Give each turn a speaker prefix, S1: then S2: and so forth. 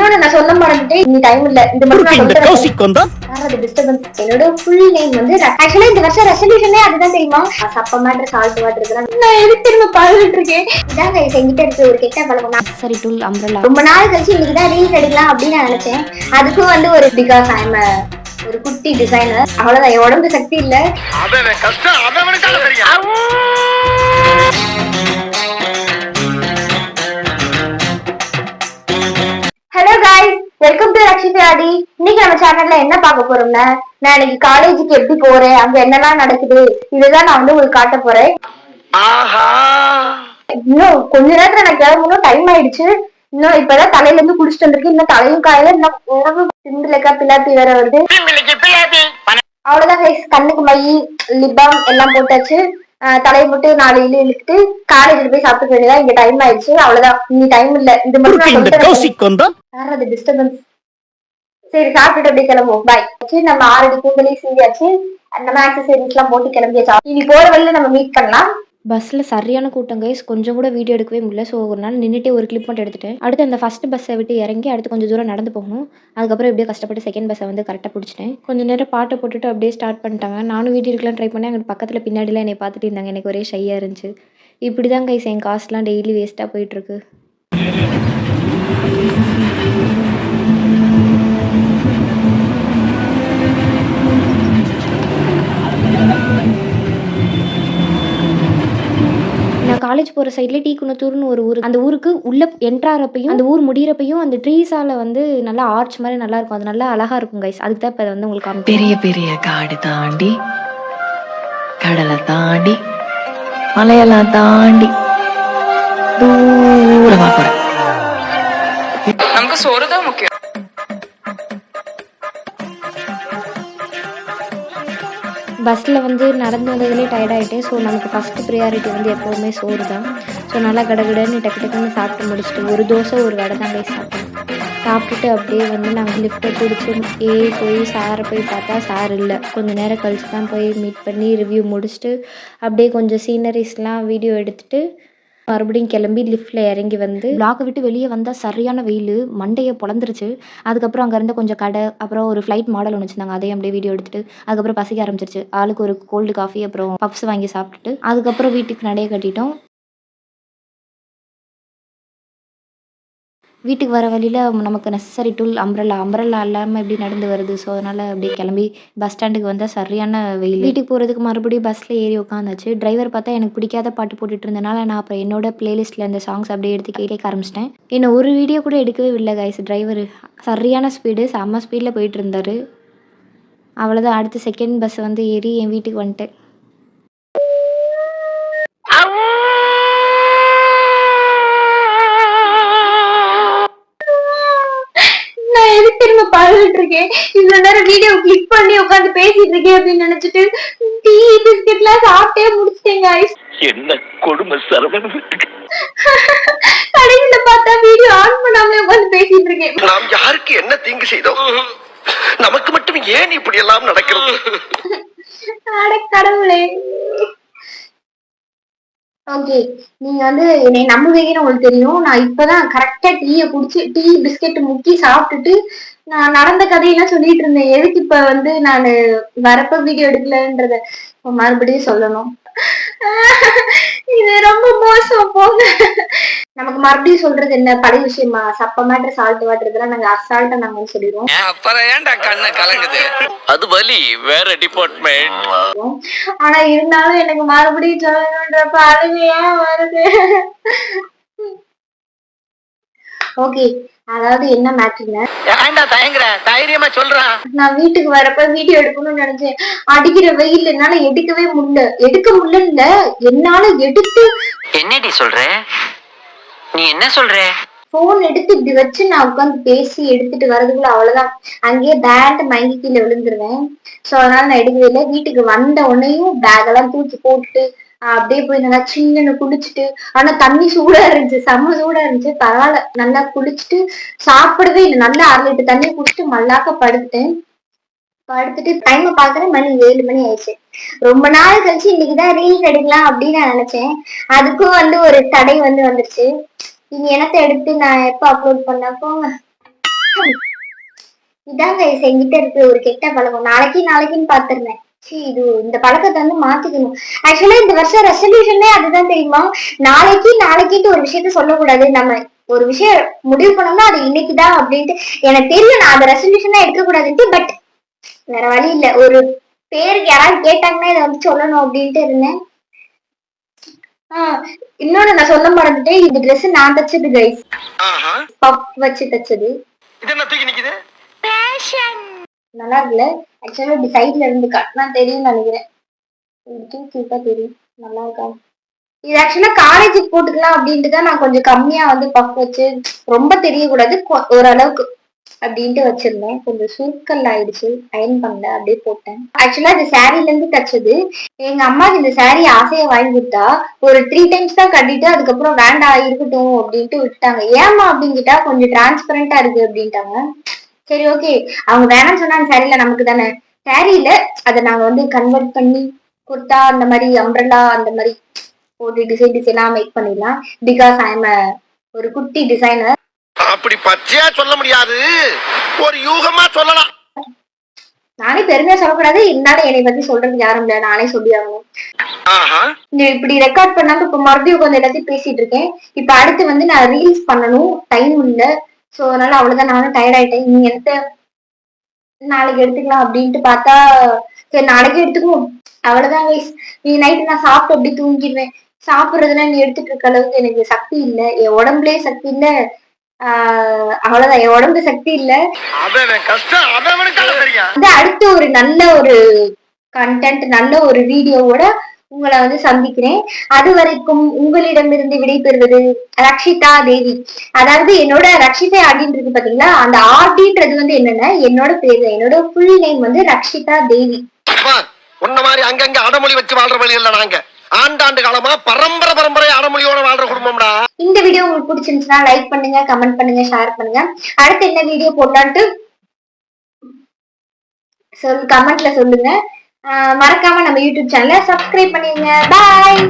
S1: இன்னொன்னு நான் சொல்ல மறந்துட்டேன், இந்த டைம் இல்ல. இந்த மட்டும் நான் சொல்றேன். டிஸ்டர்பன்ஸ். என்னோட ஃபுல் நேம் வந்து ஆக்சுவலா இந்த வருஷம் ரெசல்யூஷனே அதுதான் தெரியுமா? சப்ப மேட்டர் சால்ட் வாட்டர் இதெல்லாம் நான் எதுக்கு திரும்ப பழகிட்டு இருக்கேன். இதாங்க என்கிட்ட இருக்க ஒரு கெட்ட பழக்கம். சரி டூல் அம்ப்ரெல்லா ரொம்ப நாள் கழிச்சு இன்னைக்குதான் ரீல்ஸ் எடுக்கலாம் அப்படின்னு நான் நினைச்சேன். அதுக்கும் வந்து ஒரு பிகாஸ் ஐ எம் ஒரு குட்டி டிசைனர். அவ்வளவுதான், என் உடம்பு சக்தி இல்ல. ஹலோ காய்ஸ், வெல்கம் டு ரக்ஷிதாடி. இன்னைக்கு நம்ம சேனல்ல என்ன பார்க்க போறோம்னா, நான் இன்னைக்கு காலேஜுக்கு எப்படி போறேன், அங்க என்னெல்லாம் நடக்குது, இதுதான் நான் வந்து உங்களுக்கு காட்ட போறேன். இன்னும் கொஞ்ச நேரத்துல எனக்கு கிளம்பணும், டைம் ஆயிடுச்சு. இன்னும் இப்பதான் தலையில இருந்து குடிச்சிட்டு வந்திருக்கு, இன்னும் தலையும் காயில, இன்னும் உணவு திண்டுலக்கா பிளாப்பி வேற வருது. அவ்வளவுதான் கைஸ், கண்ணுக்கு மை லிப்பாம் எல்லாம் போட்டாச்சு. தலையை போட்டு 4 இழு இழுத்துட்டு காலேஜ்ல போய் சாப்பிட்டு வேண்டியதான். இங்க டைம் ஆயிடுச்சு, அவ்வளவுதான். இனி டைம் இல்ல. இது மட்டும் டிஸ்டர்பன்ஸ். சரி, சாப்பிட்டுட்டு அப்படியே கிளம்புவோம். பாய். நம்ம ஆல்ரெடி கூந்தலையும் சீவியாச்சு, நம்ம ஆக்சசரிஸ் எல்லாம் போட்டு கிளம்பியாச்சு. இனி போற வழியில நம்ம மீட் பண்ணலாம். பஸ்ஸில் சரியான கூட்டம் கைஸ், கொஞ்சம் கூட வீடியோ எடுக்கவே முடியல. ஸோ ஒரு நாள் நின்றுட்டே ஒரு கிளிப் மட்டும் எடுத்துட்டேன். அடுத்து அந்த ஃபஸ்ட் பஸ்ஸை விட்டு இறங்கி அடுத்து கொஞ்சம் தூரம் நடந்து போகணும். அதுக்கப்புறம் எப்படியே கஷ்டப்பட்டு செகண்ட் பஸ்ஸை வந்து கரெக்டாக பிடிச்சிட்டேன். கொஞ்சம் நேரம் பாட்டை போட்டுட்டு அப்படியே ஸ்டார்ட் பண்ணிட்டாங்க. நானும் வீடியோ எடுக்கலாம் ட்ரை பண்ணேன். அங்கே பக்கத்தில் பின்னாடிலாம் என்னை பார்த்துட்டு இருந்தாங்க. எனக்கு ஒரே ஷையாக இருந்துச்சு. இப்படி தான் கைஸ் என் காசுலாம் டெய்லி வேஸ்ட்டாக போயிட்டுருக்கு. காலேஜ் போகிற சைட்லேயே டீ குணத்தூர்னு ஒரு ஊர். அந்த ஊருக்கு உள்ளே என்ட்ராகிறப்பையும் அந்த ஊர் முடிகிறப்பையும் அந்த ட்ரீஸால் வந்து நல்லா ஆர்ச் மாதிரி நல்லா இருக்கும். அது நல்லா அழகாக இருக்கும் கைஸ். அதுக்கு தான் இப்போ வந்து உங்களுக்கு
S2: பெரிய பெரிய காடு தாண்டி கடலை தாண்டி மலையெல்லாம் தாண்டி தூரமாக போகிறேன். நமக்கு சோறு தான் முக்கியம்.
S1: பஸ்ஸில் வந்து நடந்து வந்ததுலேயே டயர்டாகிட்டேன். ஸோ நமக்கு ஃபஸ்ட்டு ப்ரியாரிட்டி வந்து எப்போவுமே சோறு தான். ஸோ நல்லா கடகடன்னு டக்கு டக்குன்னு சாப்பிட்டு முடிச்சுட்டு ஒரு தோசை ஒரு வடை தான் போய் சாப்பிட்டுட்டு அப்படியே வந்து நாங்கள் லிஃப்ட்டை பிடிச்சி போய் சாரை போய் பார்த்தா சார் இல்லை. கொஞ்சம் நேரம் கழிச்சு தான் போய் மீட் பண்ணி ரிவ்யூ முடிச்சுட்டு அப்படியே கொஞ்சம் சீனரிஸ்லாம் வீடியோ எடுத்துகிட்டு மறுபடியும் கிளம்பி லிஃப்ட்டில் இறங்கி வந்து பிளாக்கை விட்டு வெளியே வந்தால் சரியான வெயில், மண்டையை பொழந்துருச்சு. அதுக்கப்புறம் அங்கேருந்து கொஞ்சம் கடை, அப்புறம் ஒரு ஃப்ளைட் மாடல் ஒன்று வச்சுருந்தாங்க, அதையும் அப்படியே வீடியோ எடுத்துகிட்டு அதுக்கப்புறம் பசிக்க ஆரம்பிச்சிருச்சு. ஆளுக்கு ஒரு கோல்டு காஃபி அப்புறம் பப்ஸ் வாங்கி சாப்பிட்டுட்டு அதுக்கப்புறம் வீட்டுக்கு நடைய கட்டிட்டோம். வீட்டுக்கு வர வழியில் நமக்கு நெசசரி டூல் அம்ப்ரெல்லா இல்லாமல் எப்படி நடந்து வருது. ஸோ அதனால் அப்படியே கிளம்பி பஸ் ஸ்டாண்டுக்கு வந்தால் சரியான வெயில். வீட்டுக்கு போகிறதுக்கு மறுபடியும் பஸ்ஸில் ஏறி உட்காந்தாச்சு. டிரைவர் பார்த்தா எனக்கு பிடிக்காத பாட்டு போட்டுட்டு இருந்தனால நான் அப்புறம் என்னோட பிளேலிஸ்ட்டில் அந்த சாங்ஸ் அப்படியே எடுத்து கேட்க ஆரம்பிச்சிட்டேன். என்ன ஒரு வீடியோ கூட எடுக்கவே இல்லை கைஸ். டிரைவர் சரியான ஸ்பீடு, செம்ம ஸ்பீடில் போயிட்டு இருந்தார். அவ்வளோதான், அடுத்து செகண்ட் பஸ் வந்து ஏறி என் வீட்டுக்கு வந்துட்டேன். பாத்துட்டு இருக்கேன், இவ்வளவு நேரம் வீடியோ கிளிக் பண்ணி உட்காந்து பேசிட்டு இருக்கேன் அப்படின்னு நினைச்சிட்டு டீ பிஸ்கெட் எல்லாம் சாப்பிட்டே முடிச்சிட்டேங்க.
S3: என்ன கொடுமை சரவணன்.
S1: கடையில பார்த்தா வீடியோ ஆன் பண்ணாமலே உட்காந்து பேசிட்டு இருக்கேன்.
S3: நாம் யாருக்கு என்ன தீங்கு செய்தோம், நமக்கு மட்டும் ஏன் இப்படி எல்லாம் நடக்கிறது?
S1: அட கடவுளே. ஓகே, நீங்க வந்து என்னை நம்புவீங்கன்னு உங்களுக்கு தெரியும். நான் இப்பதான் கரெக்டா டீயை குடிச்சு டீ பிஸ்கெட் முக்கி சாப்பிட்டுட்டு நான் நடந்த கதையெல்லாம் சொல்லிட்டு இருந்தேன். எதுக்கு இப்ப வந்து நான் வரப்ப வீடியோ எடுக்கலன்றத மறுபடியும் சொல்லணும். இது ரொம்ப மோசம் போங்க. நமக்கு மறுபடியும் சொல்றது என்ன, பழைய விஷயமா? சப்ப மேட்டர் சால்ட் வாட்டர் இதெல்லாம் நாங்க அசால்ட்டா நாங்க சொல்லிடுவோம்.
S3: அப்புறம் ஏன்டா கண்ணு கலங்குது? அது வலி வேற டிபார்ட்மெண்ட்.
S1: ஆனா இருந்தாலும் எனக்கு மறுபடியும் சொல்லணும்ன்றப்ப அழுகையா வருது. ஓகே, அதாவது என்ன மேட்டர்னா,
S3: தைரியமா சொல்றேன்.
S1: நான் வீட்டுக்கு வரப்ப வீடியோ எடுக்கணும்னு நினைச்சேன். அடிக்கிற வெயில் என்னால எடுக்க முடியல. என்னால எடுத்து
S2: என்னடி சொல்ற நீ? என்ன சொல்ற?
S1: போன் எடுத்து இப்படி வச்சு நான் உட்காந்து பேசி எடுத்துட்டு வரதுக்குள்ள அவ்வளவுதான், அங்கேயே பேண்ட் மயங்கி கீழே விழுந்துருவேன். சோ அதனால நான் எடுக்கவே இல்லை. வீட்டுக்கு வந்த உடனேயும் பேக் எல்லாம் தூக்கி போட்டுட்டு அப்படியே போய் நல்லா சில்லுன்னு குளிச்சுட்டு, ஆனா தண்ணி சூடா இருந்துச்சு, செம்ம சூடா இருந்துச்சு. பரவாயில்ல, நல்லா குளிச்சுட்டு சாப்பிடவே இல்லை, நல்லா 1/2 லிட்டர் தண்ணி குடிச்சிட்டு மல்லாக்க படுத்துட்டு டைம் பாக்குறேன், மணி 7 மணி ஆயிடுச்சு. ரொம்ப நாள் கழிச்சு இன்னைக்குதான் ரீல்ஸ் எடுக்கலாம் அப்படின்னு நான் நினைச்சேன். அதுக்கும் வந்து ஒரு தடை வந்துருச்சு. இனி எனத்தை எடுத்து நான் எப்ப அப்லோட் பண்ண போங்க. இதாங்க என்கிட்ட இருக்கு ஒரு கெட்ட பழக்கம். நாளைக்குன்னு பாத்துருந்தேன். இது இந்த பழக்கத்தை வந்து மாத்திக்கணும். ஆக்சுவலா இந்த வருஷம் ரெசல்யூஷனே அதுதான் தெரியுமா? நாளைக்குன்ட்டு ஒரு விஷயத்த சொல்லக்கூடாது. நம்ம ஒரு விஷயம் முடிவு பண்ணோம்னா அது இன்னைக்குதான் அப்படின்ட்டு எனக்கு தெரியும். நான் அந்த ரெசல்யூஷனா எடுக்க கூடாதுன்ட்டு. பட் வேற வழி இல்ல. ஒரு பேருக்கு யாராவது கேட்டாங்கன்னா இதை வந்து சொல்லணும் அப்படின்ட்டு இருந்தேன். இன்னொன்னு நான் சொல்ல மறந்துட்டேன். இந்த ட்ரெஸ் நான் தச்சது கைஸ். பப் வச்சு தச்சது. நல்லா இருக்குல்ல? ஆக்சுவலா இப்படி சைட்ல இருந்து கட்டினா தெரியும் நினைக்கிறேன். கியூட்டா தெரியும். நல்லா இருக்கா? இது ஆக்சுவலா காலேஜுக்கு போட்டுக்கலாம் அப்படின்ட்டு தான் நான் கொஞ்சம் கம்மியா வந்து பஃப் வச்சு ரொம்ப தெரியக்கூடாது ஓரளவுக்கு அப்படின்ட்டு வச்சிருந்தேன். கொஞ்சம் சுருக்கல் ஆயிடுச்சு. அயன் பண்ணல, அப்படியே போட்டேன். ஆக்சுவலா இந்த சாரீல இருந்து தச்சது. எங்க அம்மாக்கு இந்த சாரீ ஆசையா வாங்கி கொடுத்தா ஒரு 3 டைம்ஸ் தான் கட்டிட்டு அதுக்கப்புறம் வேண்டாம் இருக்கட்டும் அப்படின்ட்டு விட்டுட்டாங்க. ஏமா அப்படின்கிட்டா கொஞ்சம் டிரான்ஸ்பரண்டா இருக்கு அப்படின்ட்டாங்க. சரி ஓகே, அவங்க வேணாம்னு சொன்னா அந்த சாரீல நமக்கு தானே. சாரீல அதை நாங்க வந்து கன்வெர்ட் பண்ணி குர்த்தா அந்த மாதிரி அம்ப்ரெல்லா அந்த மாதிரி போட்டு டிசைனா மேக் பண்ணிடலாம். பிகாஸ் ஐ எம் ஒரு குட்டி டிசைனர்.
S3: அப்படி பச்சையா சொல்ல முடியாது, ஒரு யூகமா சொல்லலாம்.
S1: நானே பெருமையா சொல்லக்கூடாது, இருந்தாலும் என்னை பத்தி சொல்றதுக்கு யாரும் இல்ல, நானே சொல்லி ஆகணும். இப்படி ரெக்கார்ட் பண்ணாம இப்ப மறுபடியும் கொஞ்சம் எல்லாத்தையும் பேசிட்டு இருக்கேன். இப்ப அடுத்து வந்து நான் ரீல்ஸ் பண்ணணும், டைம் இல்ல. சோ அதனால அவ்வளவுதான், நானும் டயர்ட் ஆயிட்டேன். நீங்க நாளைக்கு எடுத்துக்கலாம் அப்படின்ட்டு பார்த்தா சரி நாளைக்கு எடுத்துக்குவோம். அவ்வளவுதான் கைஸ். நீ நைட்டு நான் சாப்பிட்டு அப்படி தூங்கிடுவேன். சாப்பிடுறதுலாம் நீ எடுத்துட்டு இருக்க அளவுக்கு எனக்கு சக்தி இல்ல, என் உடம்புலயே சக்தி இல்ல. அவ்வளவுதான், என் உடம்பு சக்தி இல்ல. அடுத்து ஒரு நல்ல ஒரு கண்டென்ட், நல்ல ஒரு வீடியோவோட உங்களை வந்து சந்திக்கிறேன். அது வரைக்கும் உங்களிடமிருந்து விடைபெறுவது ரக்ஷிதா தேவி. அதாவது என்னோட ரக்ஷிதா ஆடின்னு இருக்கு பாத்தீங்களா, அந்த ஆர்டின்றது வந்து என்னன்னா என்னோட பேரு. என்னோட ஃபுல் நேம் வந்து ரக்ஷிதா தேவி.
S3: உன்ன மாதிரி அங்கங்க அடமொழி வச்சு வாழ்ற வழி இல்ல. நாங்க ஆண்டாண்டு காலமா பரம்பரை அடமொழியோட வாழ்ற குடும்பம்டா.
S1: இந்த வீடியோ உங்களுக்கு பிடிச்சிருந்துச்சுன்னா லைக் பண்ணுங்க, கமெண்ட் பண்ணுங்க, ஷேர் பண்ணுங்க. அடுத்து என்ன வீடியோ போடலான்ட்டு கமெண்ட்ல சொல்லுங்க. மறக்காம நம்ம யூடியூப் சேனலை சப்ஸ்கிரைப் பண்ணிடுங்க. பாய்.